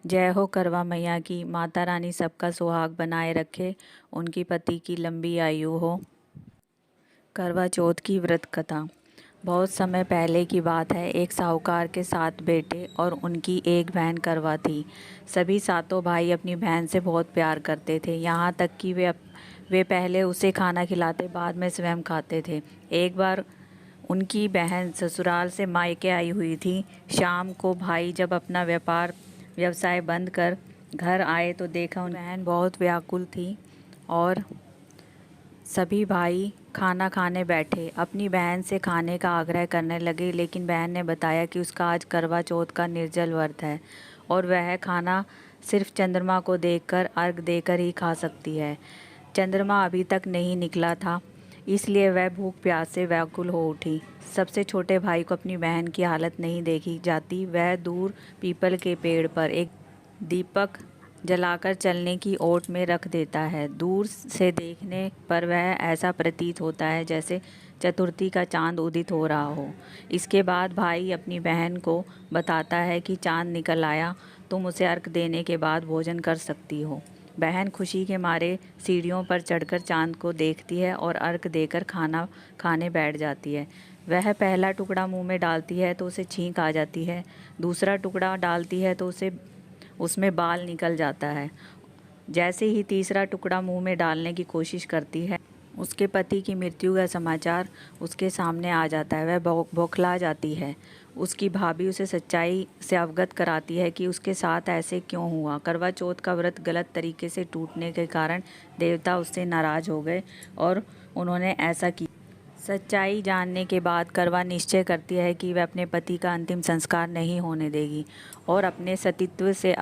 जय हो करवा मैया की। माता रानी सबका सुहाग बनाए रखे, उनकी पति की लंबी आयु हो। करवा चौथ की व्रत कथा। बहुत समय पहले की बात है। एक साहूकार के 7 बेटे और उनकी एक बहन करवा थी। सभी सातों भाई अपनी बहन से बहुत प्यार करते थे, यहाँ तक कि वे पहले उसे खाना खिलाते, बाद में स्वयं खाते थे। एक बार उनकी बहन ससुराल से मायके आई हुई थी। शाम को भाई जब अपना व्यवसाय बंद कर घर आए तो देखा उनकी बहन बहुत व्याकुल थी और सभी भाई खाना खाने बैठे अपनी बहन से खाने का आग्रह करने लगे, लेकिन बहन ने बताया कि उसका आज करवा चौथ का निर्जल व्रत है और वह खाना सिर्फ चंद्रमा को देखकर, अर्घ देकर ही खा सकती है। चंद्रमा अभी तक नहीं निकला था, इसलिए वह भूख प्यास से व्याकुल हो उठी। सबसे छोटे भाई को अपनी बहन की हालत नहीं देखी जाती। वह दूर पीपल के पेड़ पर एक दीपक जलाकर चलने की ओट में रख देता है। दूर से देखने पर वह ऐसा प्रतीत होता है जैसे चतुर्थी का चांद उदित हो रहा हो। इसके बाद भाई अपनी बहन को बताता है कि चांद निकल आया, तुम उसे अर्घ देने के बाद भोजन कर सकती हो। बहन खुशी के मारे सीढ़ियों पर चढ़कर चांद को देखती है और अर्घ देकर खाना खाने बैठ जाती है। वह पहला टुकड़ा मुंह में डालती है तो उसे छींक आ जाती है। दूसरा टुकड़ा डालती है तो उसमें बाल निकल जाता है। जैसे ही तीसरा टुकड़ा मुंह में डालने की कोशिश करती है, उसके पति की मृत्यु का समाचार उसके सामने आ जाता है। वह बौखला जाती है। उसकी भाभी उसे सच्चाई से अवगत कराती है कि उसके साथ ऐसे क्यों हुआ। करवा चौथ का व्रत गलत तरीके से टूटने के कारण देवता उससे नाराज हो गए और उन्होंने ऐसा किया। सच्चाई जानने के बाद करवा निश्चय करती है कि वह अपने पति का अंतिम संस्कार नहीं होने देगी और अपने सतीत्व से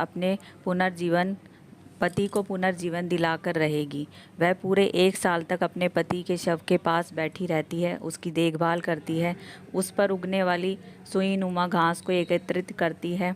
पति को पुनर्जीवन दिलाकर रहेगी। वह पूरे 1 साल तक अपने पति के शव के पास बैठी रहती है, उसकी देखभाल करती है, उस पर उगने वाली सुई नुमा घास को एकत्रित करती है।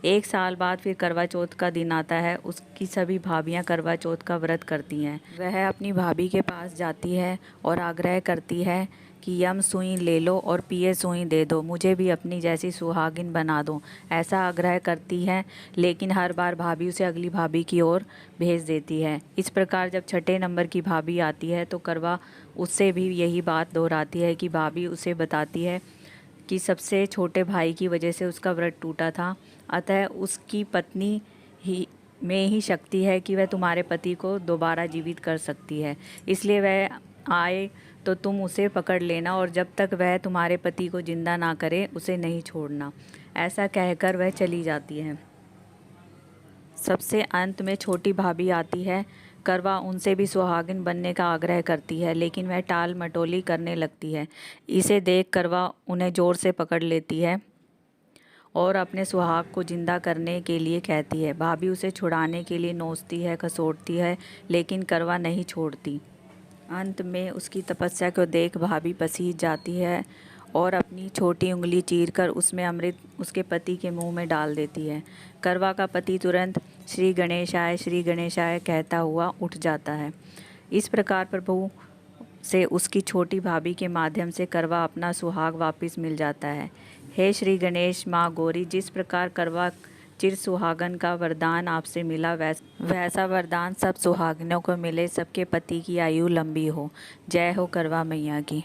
1 साल बाद फिर करवा चौथ का दिन आता है। उसकी सभी भाभियां करवा चौथ का व्रत करती हैं। वह अपनी भाभी के पास जाती है और आग्रह करती है कि यम सुई ले लो और पिए सुई दे दो, मुझे भी अपनी जैसी सुहागिन बना दो। ऐसा आग्रह करती है, लेकिन हर बार भाभी उसे अगली भाभी की ओर भेज देती है। इस प्रकार जब छठे नंबर की भाभी आती है तो करवा उससे भी यही बात दोहराती है कि भाभी उसे बताती है कि सबसे छोटे भाई की वजह से उसका व्रत टूटा था, अतः उसकी पत्नी ही में ही शक्ति है कि वह तुम्हारे पति को दोबारा जीवित कर सकती है। इसलिए वह आए तो तुम उसे पकड़ लेना और जब तक वह तुम्हारे पति को जिंदा ना करे उसे नहीं छोड़ना। ऐसा कहकर वह चली जाती है। सबसे अंत में छोटी भाभी आती है। करवा उनसे भी सुहागिन बनने का आग्रह करती है, लेकिन वह टाल मटोली करने लगती है। इसे देख करवा उन्हें जोर से पकड़ लेती है और अपने सुहाग को जिंदा करने के लिए कहती है। भाभी उसे छुड़ाने के लिए नोचती है, खसोटती है, लेकिन करवा नहीं छोड़ती। अंत में उसकी तपस्या को देख भाभी पसीज जाती है और अपनी छोटी उंगली चीरकर उसमें अमृत उसके पति के मुंह में डाल देती है। करवा का पति तुरंत श्री गणेशाय कहता हुआ उठ जाता है। इस प्रकार प्रभु से उसकी छोटी भाभी के माध्यम से करवा अपना सुहाग वापस मिल जाता है। हे श्री गणेश माँ गौरी, जिस प्रकार करवा चिर सुहागन का वरदान आपसे मिला, वैसा वरदान सब सुहागिनों को मिले, सबके पति की आयु लंबी हो। जय हो करवा मैया की।